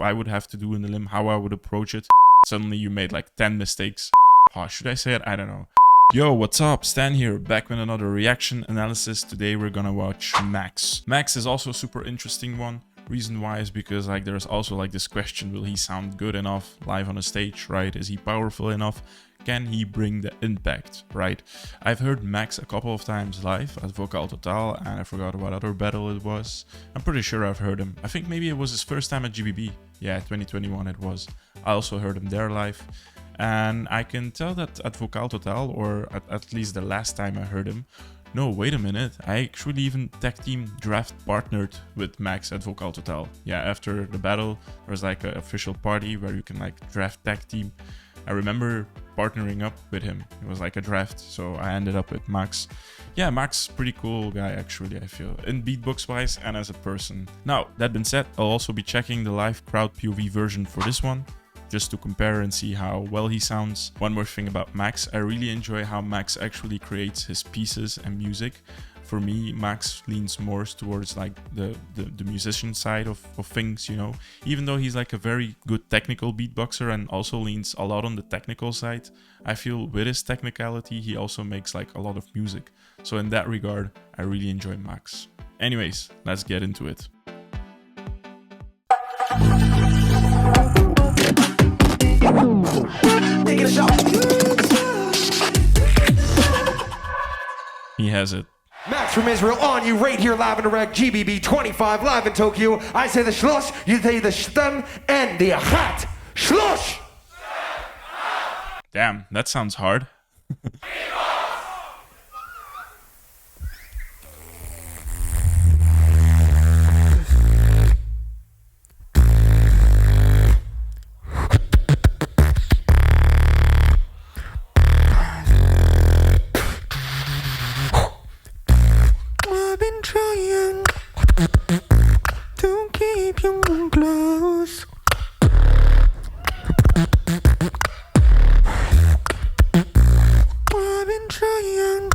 I would have to do in the limb, how I would approach it. Suddenly you made like 10 mistakes. Oh, should I say it? I don't know. Yo, what's up? Stan here, back with another reaction analysis. Today we're gonna watch Max. Max is also a super interesting one. Reason why is because like there's also like this question, will he sound good enough live on a stage, right? Is he powerful enough? Can he bring the impact, right? I've heard Max a couple of times live at Vocal Total, and I forgot what other battle it was. I'm pretty sure I've heard him. I think maybe it was his first time at GBB. Yeah, 2021 it was. I also heard him there live. And I can tell that at Vocal Total, or at least the last time I heard him, no, wait a minute, I actually even tag team draft partnered with Max at Vocal Total. Yeah, after the battle, there was like an official party where you can like draft tag team. I remember partnering up with him. It was like a draft, so I ended up with Max. Yeah, Max, pretty cool guy actually, I feel, in beatbox wise and as a person. Now, that being said, I'll also be checking the live crowd POV version for this one, just to compare and see how well he sounds. One more thing about Max, I really enjoy how Max actually creates his pieces and music. For me, Max leans more towards like the musician side of things, you know. Even though he's like a very good technical beatboxer and also leans a lot on the technical side, I feel with his technicality, he also makes like a lot of music. So in that regard, I really enjoy Max. Anyways, let's get into it. He has it. Max from Israel on you right here live in direct, GBB 25 live in Tokyo. I say the Schloss, you say the Stem and the Achat. Schloss! Damn, that sounds hard. Trying to keep you close. I've been trying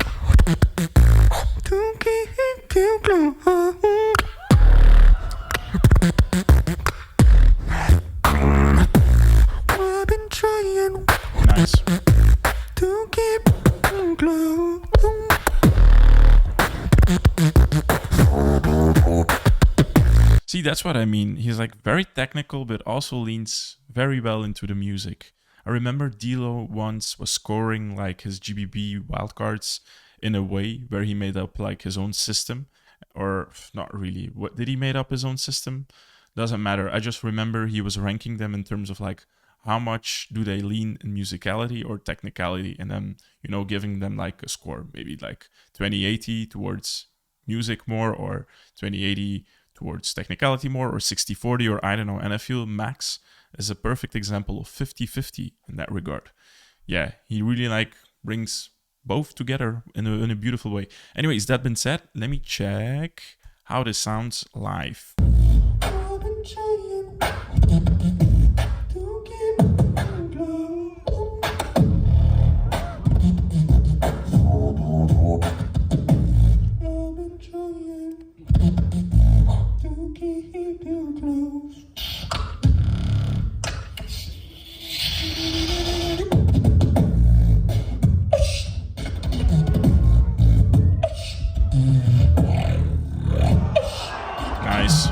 to keep you close. I've been trying nice. To keep you close. See, that's what I mean. He's like very technical, but also leans very well into the music. I remember Dilo once was scoring like his GBB wildcards in a way where he made up like his own system, or not really. What did he made up his own system? Doesn't matter. I just remember he was ranking them in terms of like how much do they lean in musicality or technicality, and then, you know, giving them like a score, maybe like 2080 towards music more, or 2080 towards technicality more, or 60-40, or I don't know. And I feel Max is a perfect example of 50-50 in that regard. Yeah, he really like brings both together in a beautiful way. Anyways, that being said, let me check how this sounds live. Nice.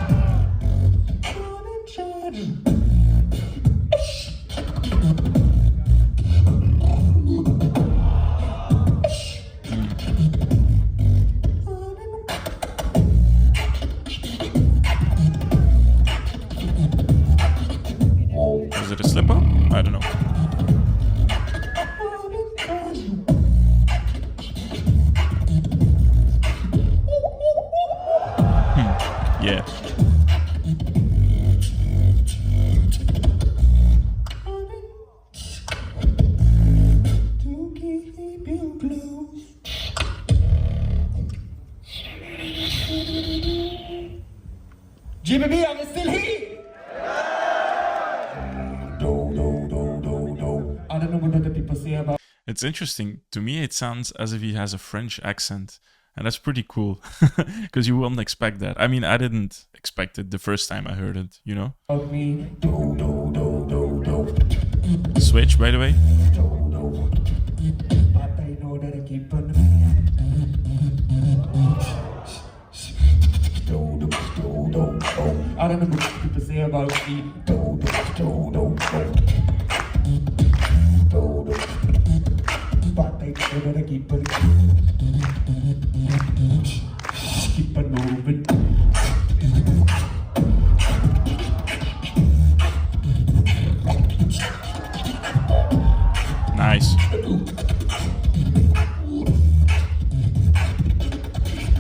Was it a slip up? I don't know. Yeah. GBB, are you still here? It's interesting. To me, it sounds as if he has a French accent. And that's pretty cool because you won't expect that. I mean, I didn't expect it the first time I heard it, you know? Switch, by the way. I don't know what people say about me. But I know that I keep on moving. Nice.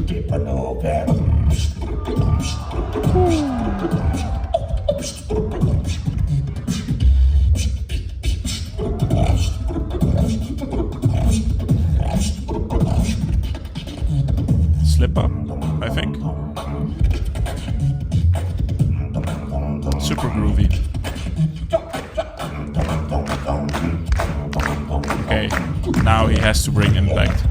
Keep on moving. Slip up, I think. Super groovy. Okay, now he has to bring impact.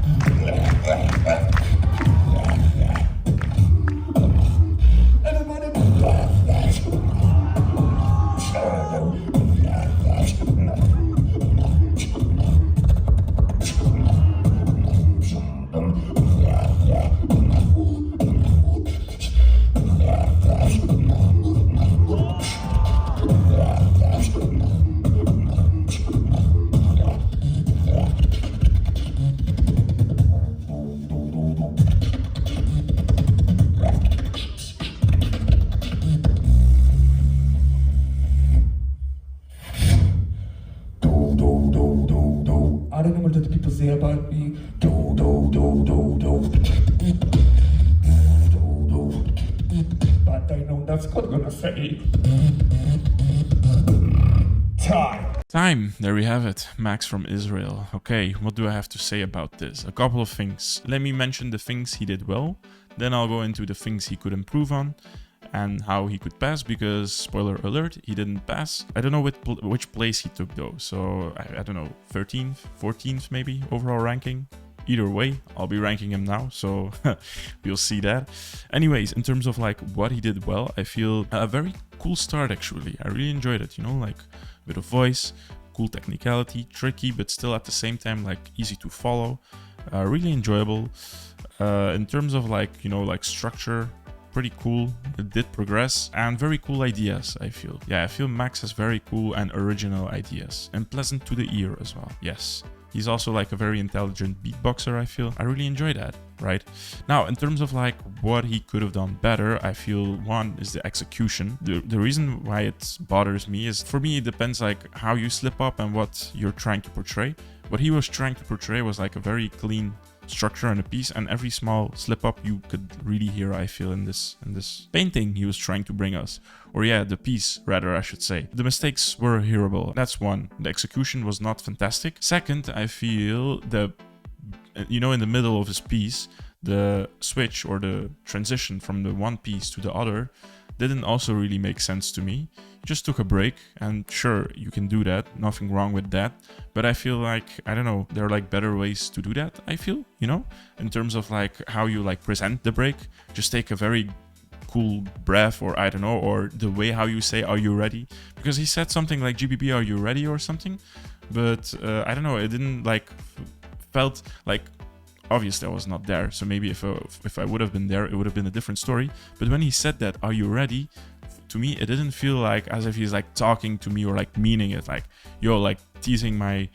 I don't know what other people say about me. But I know that's what I'm gonna say. Time, there we have it. Max from Israel. Okay, what do I have to say about this? A couple of things. Let me mention the things he did well. Then I'll go into the things he could improve on and how he could pass, because spoiler alert, he didn't pass. I don't know which place he took though, so I don't know, 13th, 14th maybe overall ranking. Either way, I'll be ranking him now, so we'll see that. Anyways, in terms of like what he did well, I feel a very cool start actually. I really enjoyed it, you know, like a bit of voice, cool technicality, tricky, but still at the same time like easy to follow, really enjoyable. In terms of like, you know, like structure, pretty cool. It did progress and very cool ideas, I feel. Yeah, I feel Max has very cool and original ideas and pleasant to the ear as well. Yes. He's also like a very intelligent beatboxer, I feel. I really enjoy that, right? Now, in terms of like what he could have done better, I feel one is the execution. The reason why it bothers me is, for me, it depends like how you slip up and what you're trying to portray. What he was trying to portray was like a very clean structure and a piece, and every small slip up you could really hear, I feel, in this painting he was trying to bring us, or yeah, the piece rather, I should say. The mistakes were hearable. That's one. The execution was not fantastic. Second, I feel you know, in the middle of his piece, the switch or the transition from the one piece to the other didn't also really make sense to me. Just took a break, and sure, you can do that, nothing wrong with that, but I feel like, I don't know, there are like better ways to do that, I feel, you know, in terms of like how you like present the break. Just take a very cool breath, or I don't know, or the way how you say, are you ready? Because he said something like, GBB, are you ready, or something, but I don't know, it didn't like, felt like, obviously I was not there, so maybe if I would have been there, it would have been a different story. But when he said that, are you ready? To me, it didn't feel like as if he's like talking to me or like meaning it, like, yo, like teasing my,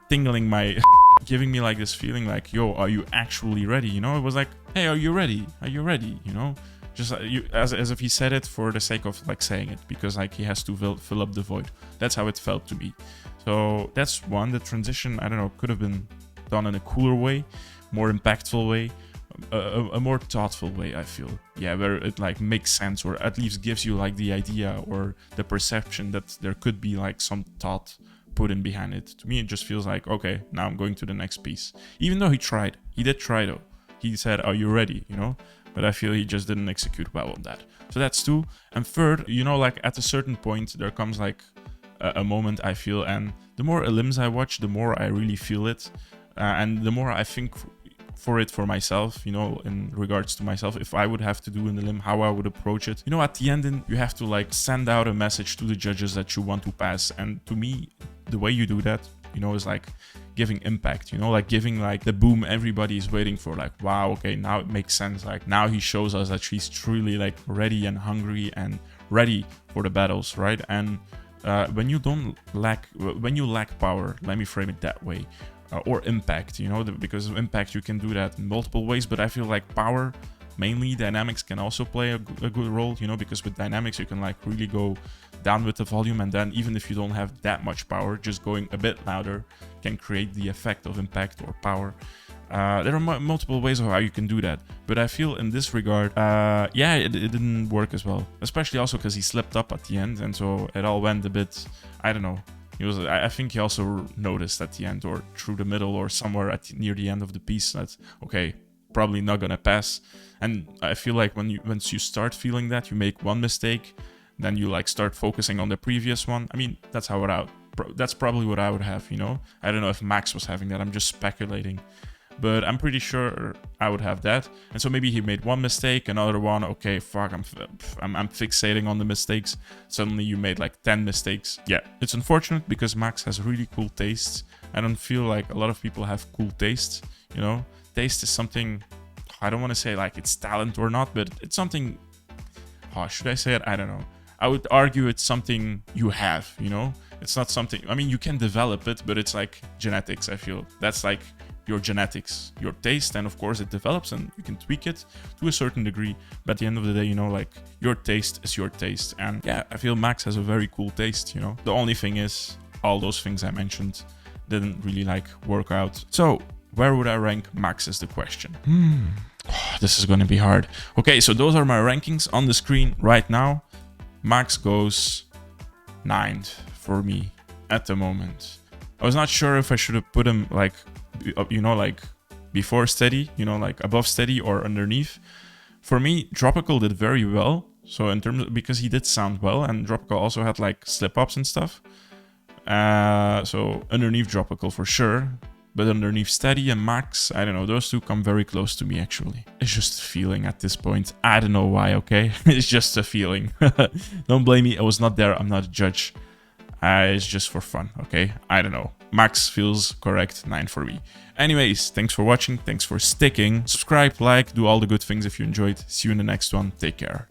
tingling my, giving me like this feeling like, yo, are you actually ready? You know, it was like, hey, are you ready? Are you ready? You know, just as if he said it for the sake of like saying it, because like he has to fill up the void. That's how it felt to me. So that's one. The transition, I don't know, could have been done in a cooler way, more impactful way, a more thoughtful way, I feel. Yeah, where it like makes sense, or at least gives you like the idea or the perception that there could be like some thought put in behind it. To me, it just feels like, okay, now I'm going to the next piece. Even though he did try though. He said, are you ready? You know, but I feel he just didn't execute well on that. So that's two. And third, you know, like at a certain point, there comes like a moment, I feel, and the more elims I watch, the more I really feel it. And the more I think for it for myself, you know, in regards to myself, if I would have to do an elim, how I would approach it. You know, at the end, you have to like send out a message to the judges that you want to pass. And to me, the way you do that, you know, is like giving impact, you know, like giving like the boom everybody is waiting for, like, wow, okay, now it makes sense. Like now he shows us that she's truly like ready and hungry and ready for the battles, right? And when you lack power, let me frame it that way, or impact, you know, because of impact you can do that in multiple ways, but I feel like power, mainly dynamics, can also play a good role, you know, because with dynamics you can like really go down with the volume, and then even if you don't have that much power, just going a bit louder can create the effect of impact or power. There are multiple ways of how you can do that, but I feel in this regard, yeah, it didn't work as well, especially also because he slipped up at the end, and so it all went a bit, I don't know. I think he also noticed at the end, or through the middle, or somewhere near the end of the piece, that okay, probably not gonna pass. And I feel like once you start feeling that, you make one mistake, then you like start focusing on the previous one. I mean, that's probably what I would have, you know. I don't know if Max was having that. I'm just speculating. But I'm pretty sure I would have that. And so maybe he made one mistake, another one, okay, fuck, I'm fixating on the mistakes. Suddenly you made like 10 mistakes. Yeah, it's unfortunate because Max has really cool tastes. I don't feel like a lot of people have cool tastes, you know. Taste is something, I don't want to say like it's talent or not, but it's something, how should I say it? I don't know. I would argue it's something you have, you know. It's not something, I mean, you can develop it, but it's like genetics, I feel. That's like your genetics, your taste, and of course it develops and you can tweak it to a certain degree, but at the end of the day, you know, like your taste is your taste. And yeah, I feel Max has a very cool taste, you know. The only thing is all those things I mentioned didn't really like work out. So where would I rank Max is the question. This is gonna be hard. Okay, so those are my rankings on the screen right now. Max goes 9th for me at the moment. I was not sure if I should have put him like, you know, like before steady, you know, like above steady or underneath. For me, Tropical did very well. So in terms of, because he did sound well, and Tropical also had like slip-ups and stuff. So underneath Tropical for sure. But underneath Steady and Max, I don't know, those two come very close to me actually. It's just a feeling at this point. I don't know why, okay? It's just a feeling. Don't blame me, I was not there, I'm not a judge. It's just for fun, okay? I don't know. Max feels correct, 9 for me. Anyways, thanks for watching, thanks for sticking. Subscribe, like, do all the good things if you enjoyed. See you in the next one, take care.